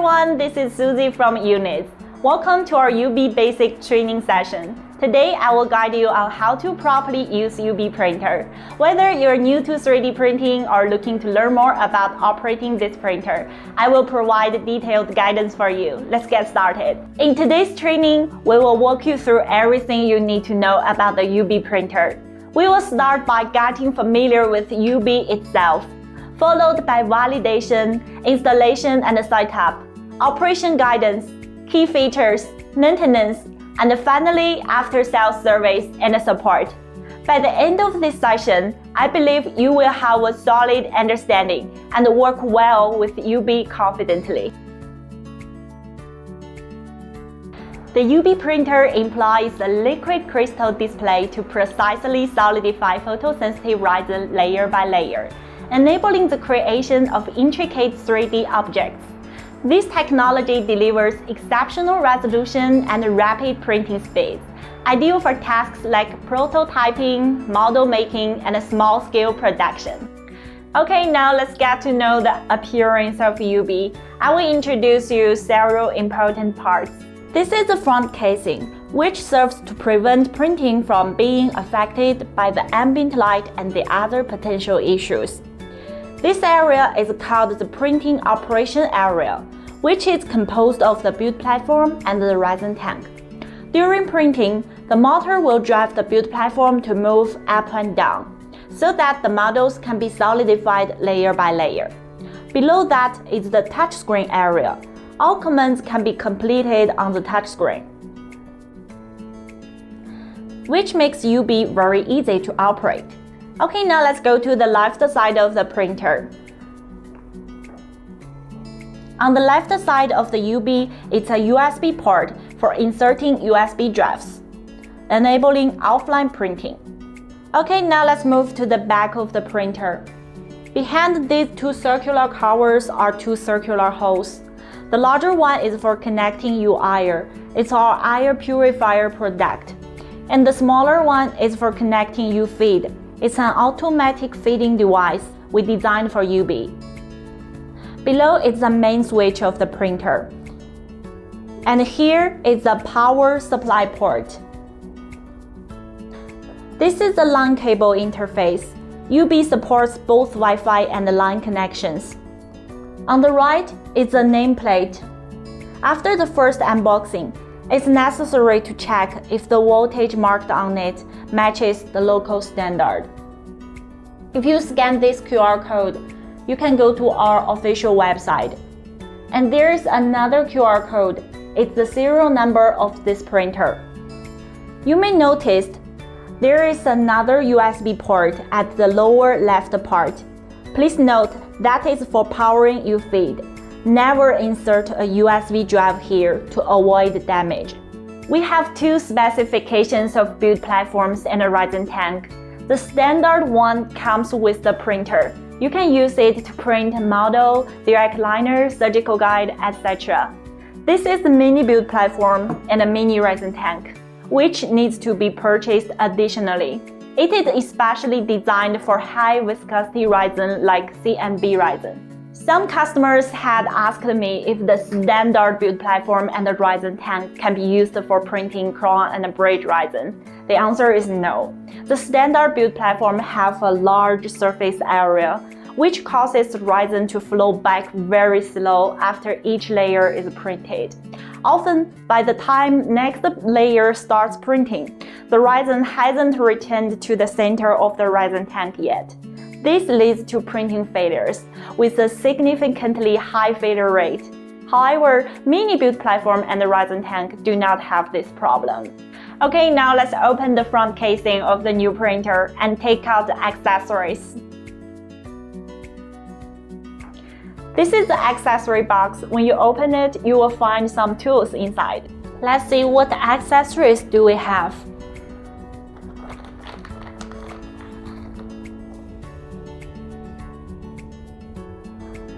everyone, this is Susie from UNIZ. Welcome to our UBEE basic training session. Today I will guide you on how to properly use UBEE printer. Whether you're new to 3D printing or looking to learn more about operating this printer, I will provide detailed guidance for you. Let's get started. In today's training, we will walk you through everything you need to know about the UBEE printer. We will start by getting familiar with UBEE itself, followed by validation, installation and setup, operation guidance, key features, maintenance, and finally after-sales service and support. By the end of this session, I believe you will have a solid understanding and work well with UBEE confidently. The UBEE printer employs a liquid crystal display to precisely solidify photosensitive resin layer by layer, enabling the creation of intricate 3D objects. This technology delivers exceptional resolution and rapid printing speeds, ideal for tasks like prototyping, model making, and small-scale production. Okay, now let's get to know the appearance of UBEE. I will introduce you several important parts. This is the front casing, which serves to prevent printing from being affected by the ambient light and the other potential issues. This area is called the printing operation area, which is composed of the build platform and the resin tank. During printing, the motor will drive the build platform to move up and down, so that the models can be solidified layer by layer. Below that is the touchscreen area. All commands can be completed on the touchscreen, which makes UBEE very easy to operate. Okay, now let's go to the left side of the printer. On the left side of the UBEE, it's a USB port for inserting USB drives, enabling offline printing. Okay, now let's move to the back of the printer. Behind these two circular covers are two circular holes. The larger one is for connecting UAir. It's our air purifier product. And the smaller one is for connecting UFeed. It's an automatic feeding device we designed for UBEE. Below is the main switch of the printer. And here is the power supply port. This is the LAN cable interface. UBEE supports both Wi-Fi and LAN connections. On the right is the nameplate. After the first unboxing, it's necessary to check if the voltage marked on it matches the local standard. If you scan this QR code, you can go to our official website. And there's another QR code. It's the serial number of this printer. You may notice there is another USB port at the lower left part. Please note that is for powering UFeed. Never insert a USB drive here to avoid damage. We have two specifications of build platforms and a resin tank. The standard one comes with the printer. You can use it to print model, direct liner, surgical guide, etc. This is the mini build platform and a mini resin tank, which needs to be purchased additionally. It is especially designed for high viscosity resin like CMB resin. Some customers had asked me if the standard build platform and the resin tank can be used for printing chrome and bridge resin. The answer is no. The standard build platform has a large surface area, which causes resin to flow back very slow after each layer is printed. Often, by the time next layer starts printing, the resin hasn't returned to the center of the resin tank yet. This leads to printing failures with a significantly high failure rate. However, mini build platform and the resin tank do not have this problem. Okay, now let's open the front casing of the new printer and take out the accessories. This is the accessory box. When you open it, you will find some tools inside. Let's see what accessories do we have.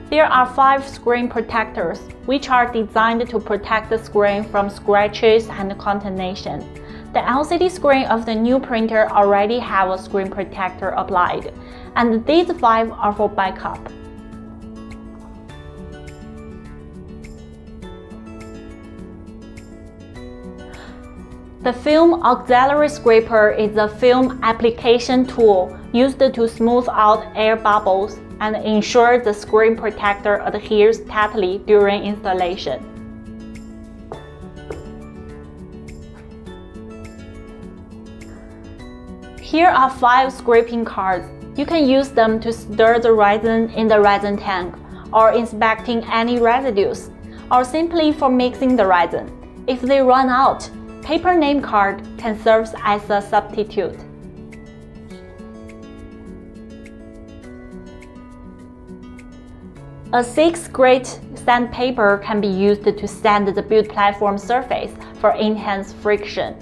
There are 5 screen protectors, which are designed to protect the screen from scratches and contamination. The LCD screen of the new printer already have a screen protector applied, and these 5 are for backup. The Film Auxiliary Scraper is a film application tool used to smooth out air bubbles and ensure the screen protector adheres tightly during installation. Here are 5 scraping cards. You can use them to stir the resin in the resin tank, or inspecting any residues, or simply for mixing the resin. If they run out, paper name card can serve as a substitute. A 6-grade sandpaper can be used to sand the build platform surface for enhanced friction.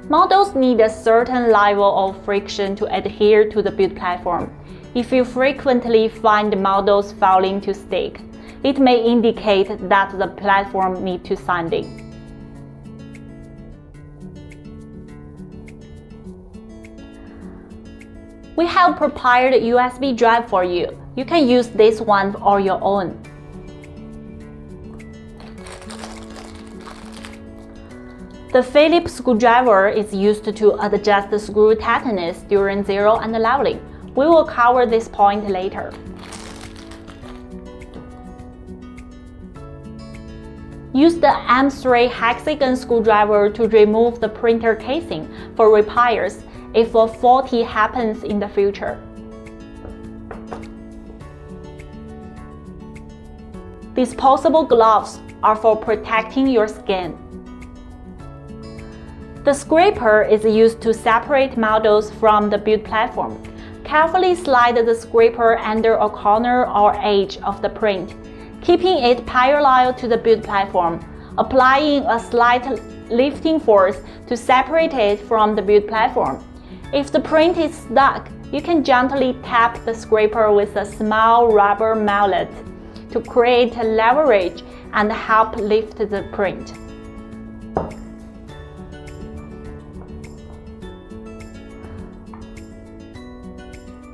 Models need a certain level of friction to adhere to the build platform. If you frequently find models failing to stick, it may indicate that the platform needs sanding. We have prepared a USB drive for you. You can use this one or your own. The Phillips screwdriver is used to adjust the screw tightness during zero and leveling. We will cover this point later. Use the M3 hexagon screwdriver to remove the printer casing for repairs if a faulty happens in the future. Disposable gloves are for protecting your skin. The scraper is used to separate models from the build platform. Carefully slide the scraper under a corner or edge of the print, keeping it parallel to the build platform, applying a slight lifting force to separate it from the build platform. If the print is stuck, you can gently tap the scraper with a small rubber mallet to create leverage and help lift the print.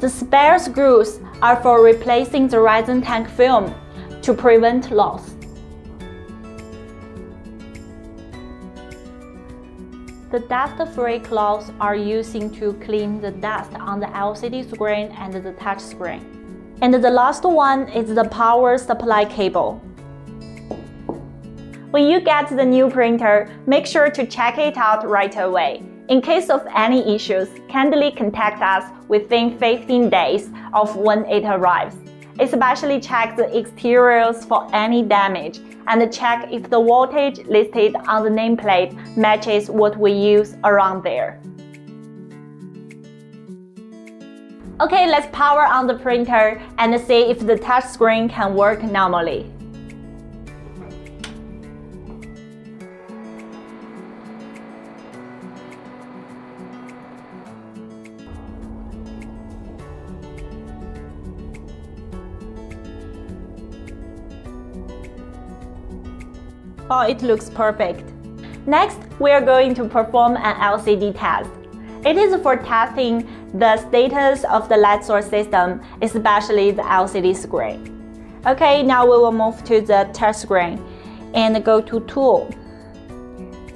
The spare screws are for replacing the resin tank film to prevent loss. The dust-free cloths are used to clean the dust on the LCD screen and the touch screen. And the last one is the power supply cable. When you get the new printer, make sure to check it out right away. In case of any issues, kindly contact us within 15 days of when it arrives. Especially check the exteriors for any damage and check if the voltage listed on the nameplate matches what we use around there. Okay, let's power on the printer and see if the touch screen can work normally. Oh, it looks perfect. Next, we are going to perform an LCD test. It is for testing the status of the light source system, especially the LCD screen. Okay, now we will move to the touch screen and go to Tool.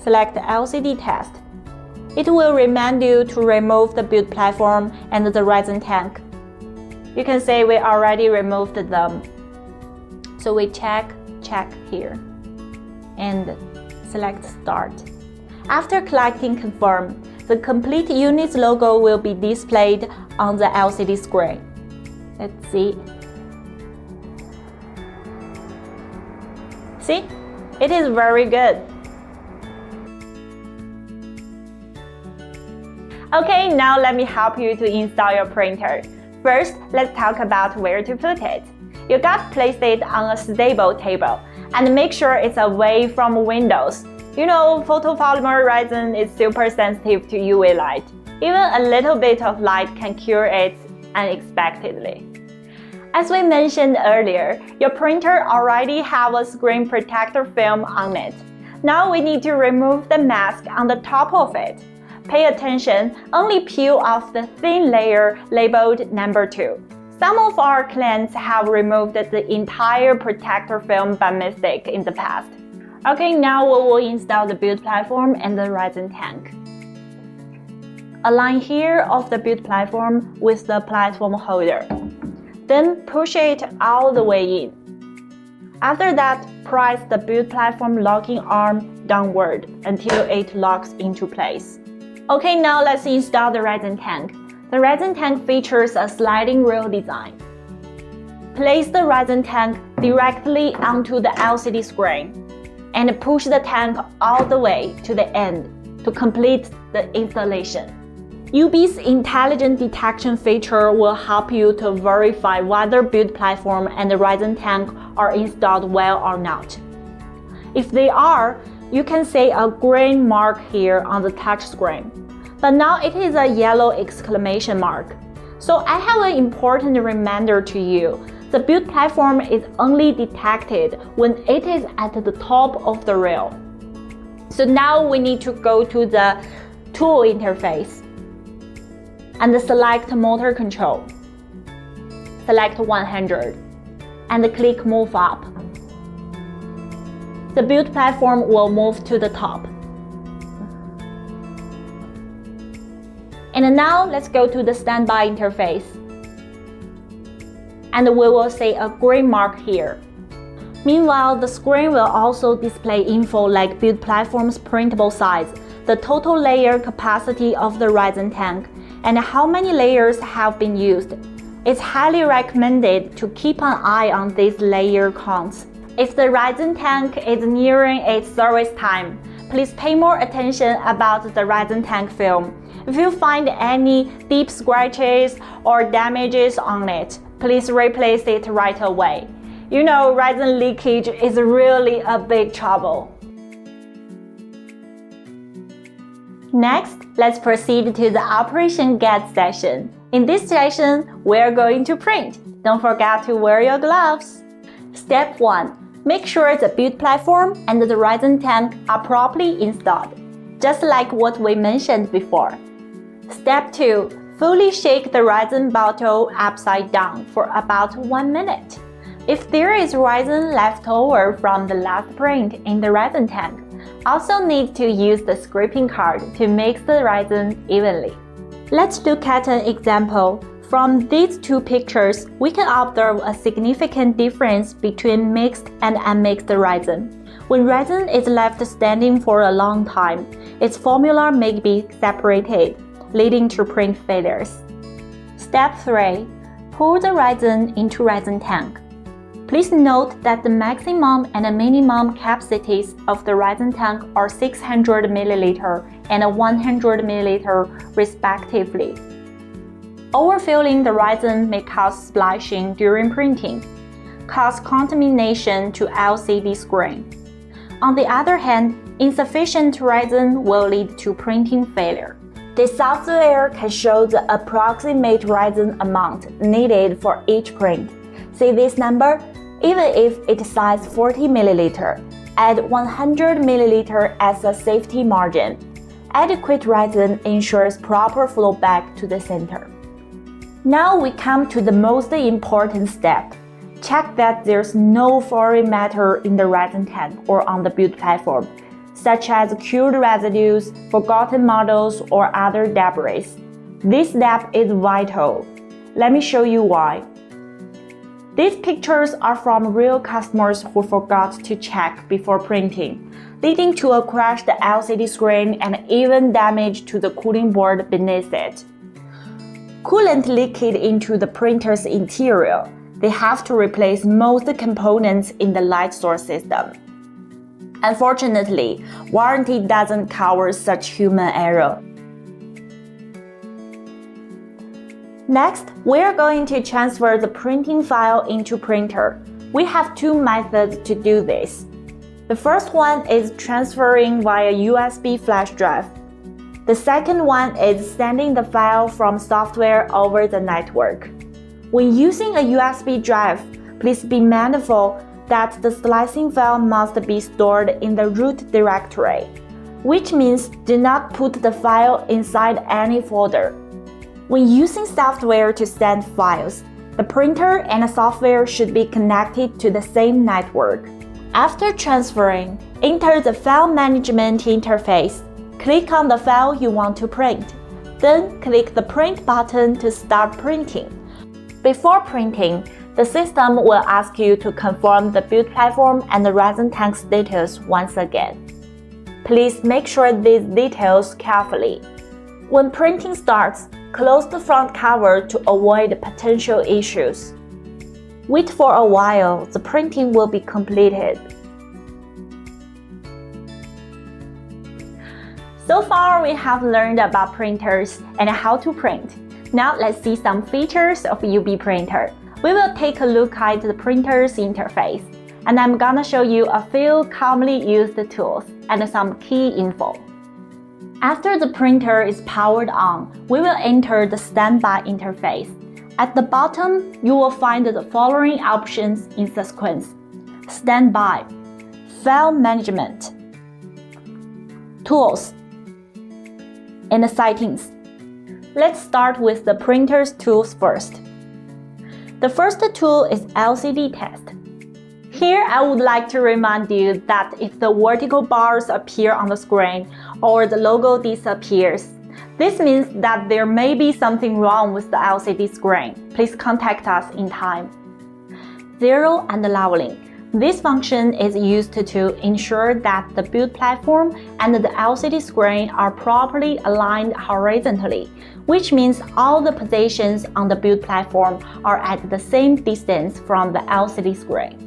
Select LCD test. It will remind you to remove the build platform and the resin tank. You can see we already removed them. So we check here and select Start. After clicking Confirm, the complete UNIZ logo will be displayed on the LCD screen. Let's see. See? It is very good. Okay, now let me help you to install your printer. First, let's talk about where to put it. You got to place it on a stable table and make sure it's away from windows. You know, photopolymer resin is super sensitive to UV light. Even a little bit of light can cure it unexpectedly. As we mentioned earlier, your printer already has a screen protector film on it. Now we need to remove the mask on the top of it. Pay attention, only peel off the thin layer labeled number 2. Some of our clients have removed the entire protector film by mistake in the past. Okay, now we will install the build platform and the resin tank. Align here of the build platform with the platform holder. Then push it all the way in. After that, press the build platform locking arm downward until it locks into place. Okay, now let's install the resin tank. The resin tank features a sliding rail design. Place the resin tank directly onto the LCD screen and push the tank all the way to the end to complete the installation. UBEE's intelligent detection feature will help you to verify whether build platform and the resin tank are installed well or not. If they are, you can see a green mark here on the touch screen, but now it is a yellow exclamation mark. So I have an important reminder to you. The build platform is only detected when it is at the top of the rail. So now we need to go to the tool interface and select motor control. Select 100 and click move up. The build platform will move to the top. And now let's go to the standby interface. And we will see a green mark here. Meanwhile, the screen will also display info like build platform's printable size, the total layer capacity of the resin tank, and how many layers have been used. It's highly recommended to keep an eye on these layer counts. If the resin tank is nearing its service time, please pay more attention about the resin tank film. If you find any deep scratches or damages on it, please replace it right away. You know, resin leakage is really a big trouble. Next, let's proceed to the operation get session. In this session, we're going to print. Don't forget to wear your gloves. Step 1. Make sure the build platform and the resin tank are properly installed, just like what we mentioned before. Step 2. Fully shake the resin bottle upside down for about 1 minute. If there is resin left over from the last print in the resin tank, also need to use the scraping card to mix the resin evenly. Let's look at an example. From these two pictures, we can observe a significant difference between mixed and unmixed resin. When resin is left standing for a long time, its formula may be separated, leading to print failures. Step 3. Pour the resin into resin tank. Please note that the maximum and minimum capacities of the resin tank are 600 ml and 100 ml respectively. Overfilling the resin may cause splashing during printing, cause contamination to LCD screen. On the other hand, insufficient resin will lead to printing failure. The software can show the approximate resin amount needed for each print. See this number? Even if it says 40 ml, add 100 ml as a safety margin. Adequate resin ensures proper flow back to the center. Now we come to the most important step. Check that there's no foreign matter in the resin tank or on the build platform, such as cured residues, forgotten models, or other debris. This step is vital. Let me show you why. These pictures are from real customers who forgot to check before printing, leading to a crashed LCD screen and even damage to the cooling board beneath it. Coolant leaked into the printer's interior. They have to replace most components in the light source system. Unfortunately, warranty doesn't cover such human error. Next, we're going to transfer the printing file into printer. We have two methods to do this. The first one is transferring via USB flash drive. The second one is sending the file from software over the network. When using a USB drive, please be mindful that the slicing file must be stored in the root directory, which means do not put the file inside any folder. When using software to send files, the printer and the software should be connected to the same network. After transferring, enter the File Management interface. Click on the file you want to print. Then click the Print button to start printing. Before printing, the system will ask you to confirm the build platform and the resin tank status once again. Please make sure these details carefully. When printing starts, close the front cover to avoid potential issues. Wait for a while, the printing will be completed. So far, we have learned about printers and how to print. Now let's see some features of UBEE printer. We will take a look at the printer's interface, and I'm gonna show you a few commonly used tools and some key info. After the printer is powered on, we will enter the standby interface. At the bottom, you will find the following options in sequence: Standby, File Management, Tools, and Settings. Let's start with the printer's tools first. The first tool is LCD Test. Here, I would like to remind you that if the vertical bars appear on the screen or the logo disappears, this means that there may be something wrong with the LCD screen. Please contact us in time. Zero and leveling. This function is used to ensure that the build platform and the LCD screen are properly aligned horizontally, which means all the positions on the build platform are at the same distance from the LCD screen.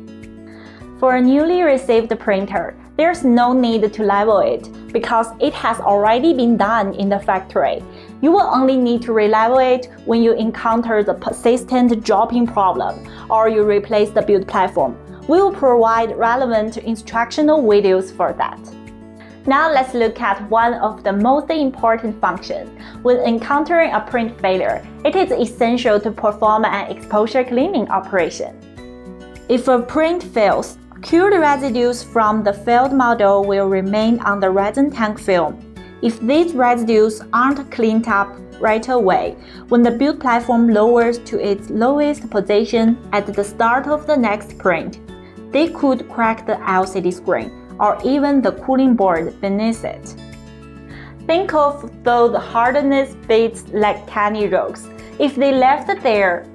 For a newly received printer, there's no need to level it because it has already been done in the factory. You will only need to re-level it when you encounter the persistent dropping problem or you replace the build platform. We will provide relevant instructional videos for that. Now let's look at one of the most important functions. When encountering a print failure, it is essential to perform an exposure cleaning operation. If a print fails, cured residues from the failed model will remain on the resin tank film. If these residues aren't cleaned up right away, when the build platform lowers to its lowest position at the start of the next print, they could crack the LCD screen or even the cooling board beneath it. Think of those hardness bits like tiny rocks. If they left there,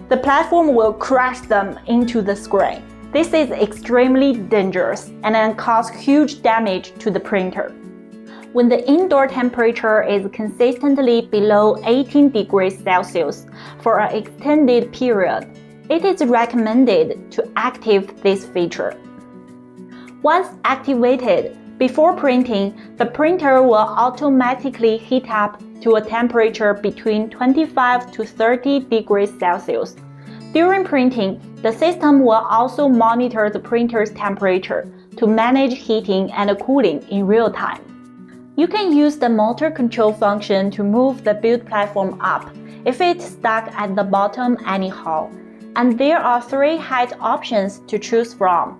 the platform will crash them into the screen. This is extremely dangerous and can cause huge damage to the printer. When the indoor temperature is consistently below 18 degrees Celsius for an extended period, it is recommended to activate this feature. Once activated, before printing, the printer will automatically heat up to a temperature between 25 to 30 degrees Celsius. During printing, the system will also monitor the printer's temperature to manage heating and cooling in real time. You can use the motor control function to move the build platform up if it's stuck at the bottom anyhow, and there are 3 height options to choose from.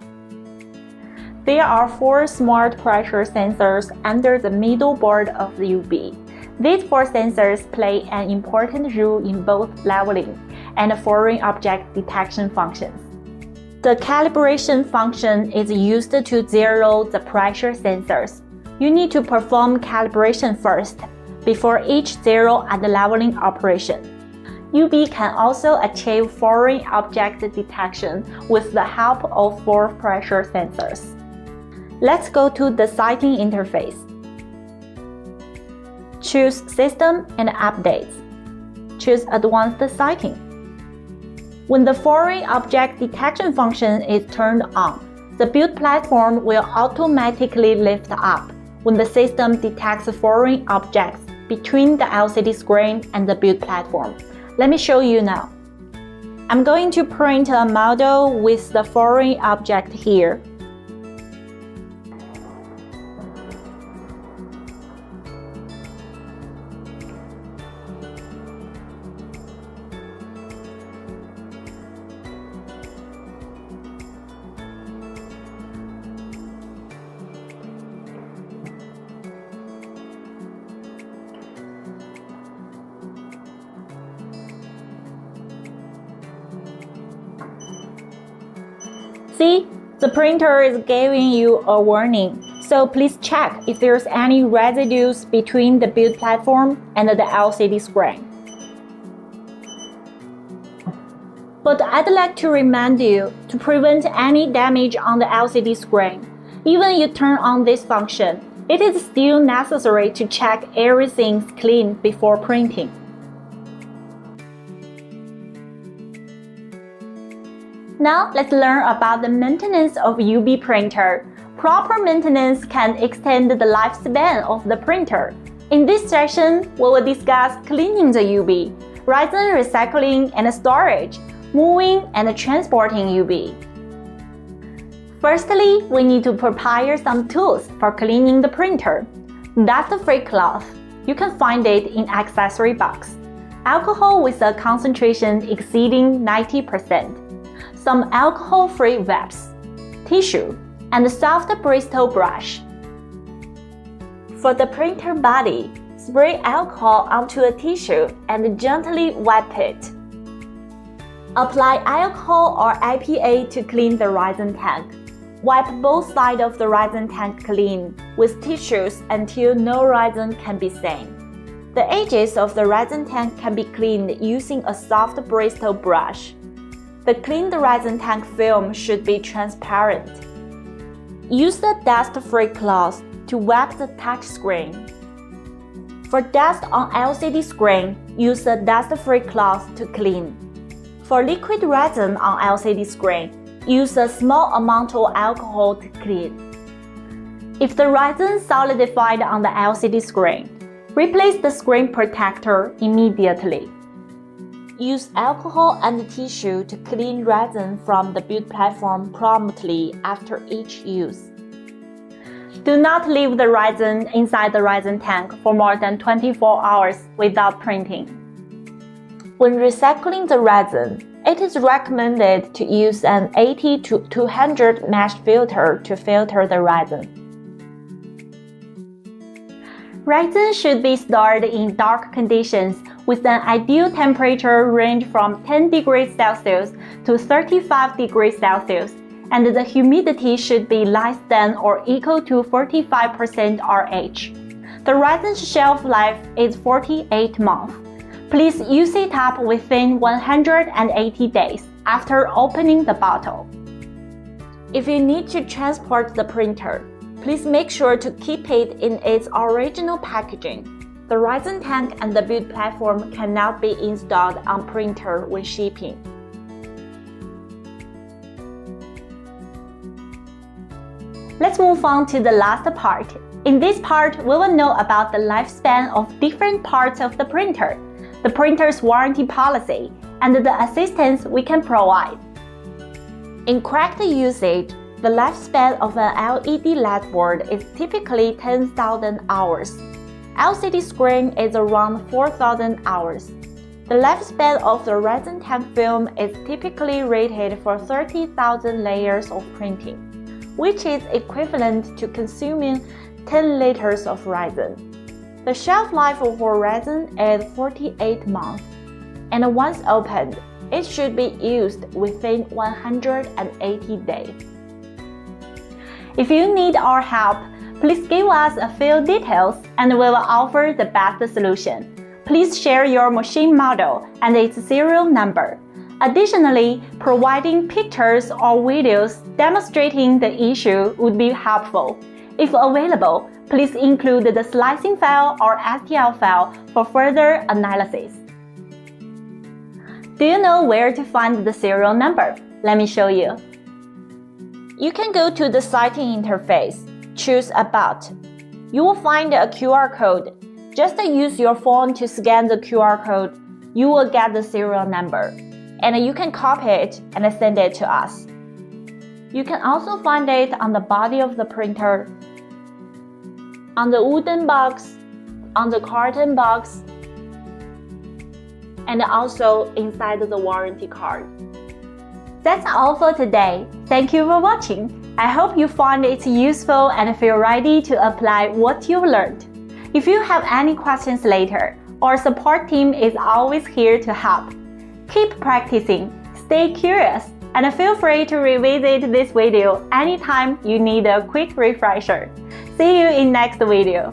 There are 4 smart pressure sensors under the middle board of the UBEE. These 4 sensors play an important role in both leveling and foreign object detection functions. The calibration function is used to zero the pressure sensors. You need to perform calibration first, before each zero and leveling operation. UBEE can also achieve foreign object detection with the help of 4 pressure sensors. Let's go to the sighting interface. Choose System and Updates. Choose Advanced Sighting. When the foreign object detection function is turned on, the build platform will automatically lift up when the system detects foreign objects between the LCD screen and the build platform. Let me show you now. I'm going to print a model with the foreign object here. See, the printer is giving you a warning, So please check if there's any residues between the build platform and the LCD screen. But I'd like to remind you to prevent any damage on the LCD screen. Even you turn on this function, it is still necessary to check everything's clean before printing. Now let's learn about the maintenance of UBEE printer. Proper maintenance can extend the lifespan of the printer. In this section, we will discuss cleaning the UBEE, resin recycling and storage, moving and transporting UBEE. Firstly, we need to prepare some tools for cleaning the printer. Dust-free cloth. You can find it in accessory box. Alcohol with a concentration exceeding 90%. Some alcohol-free wipes, tissue, and a soft bristle brush. For the printer body, spray alcohol onto a tissue and gently wipe it. Apply alcohol or IPA to clean the resin tank. Wipe both sides of the resin tank clean with tissues until no resin can be seen. The edges of the resin tank can be cleaned using a soft bristle brush. The cleaned resin tank film should be transparent. Use the dust-free cloth to wipe the touch screen. For dust on LCD screen, use the dust-free cloth to clean. For liquid resin on LCD screen, use a small amount of alcohol to clean. If the resin solidified on the LCD screen, replace the screen protector immediately. Use alcohol and tissue to clean resin from the build platform promptly after each use. Do not leave the resin inside the resin tank for more than 24 hours without printing. When recycling the resin, it is recommended to use an 80 to 200 mesh filter to filter the resin. Resin should be stored in dark conditions with an ideal temperature range from 10 degrees Celsius to 35 degrees Celsius, and the humidity should be less than or equal to 45% RH. The resin's shelf life is 48 months. Please use it up within 180 days after opening the bottle. If you need to transport the printer, please make sure to keep it in its original packaging. The resin tank and the build platform cannot be installed on printer when shipping. Let's move on to the last part. In this part, we will know about the lifespan of different parts of the printer, the printer's warranty policy, and the assistance we can provide. In correct usage, the lifespan of an LED LED board is typically 10,000 hours. LCD screen is around 4,000 hours. The lifespan of the resin tank film is typically rated for 30,000 layers of printing, which is equivalent to consuming 10 liters of resin. The shelf life for resin is 48 months, and once opened, it should be used within 180 days. If you need our help, please give us a few details and we will offer the best solution. Please share your machine model and its serial number. Additionally, providing pictures or videos demonstrating the issue would be helpful. If available, please include the slicing file or STL file for further analysis. Do you know where to find the serial number? Let me show you. You can go to the sighting interface, choose About. You will find a QR code. Just use your phone to scan the QR code. You will get the serial number, and you can copy it and send it to us. You can also find it on the body of the printer, on the wooden box, on the carton box, and also inside the warranty card. That's all for today. Thank you for watching. I hope you find it useful and feel ready to apply what you've learned. If you have any questions later, our support team is always here to help. Keep practicing, stay curious, and feel free to revisit this video anytime you need a quick refresher. See you in next video.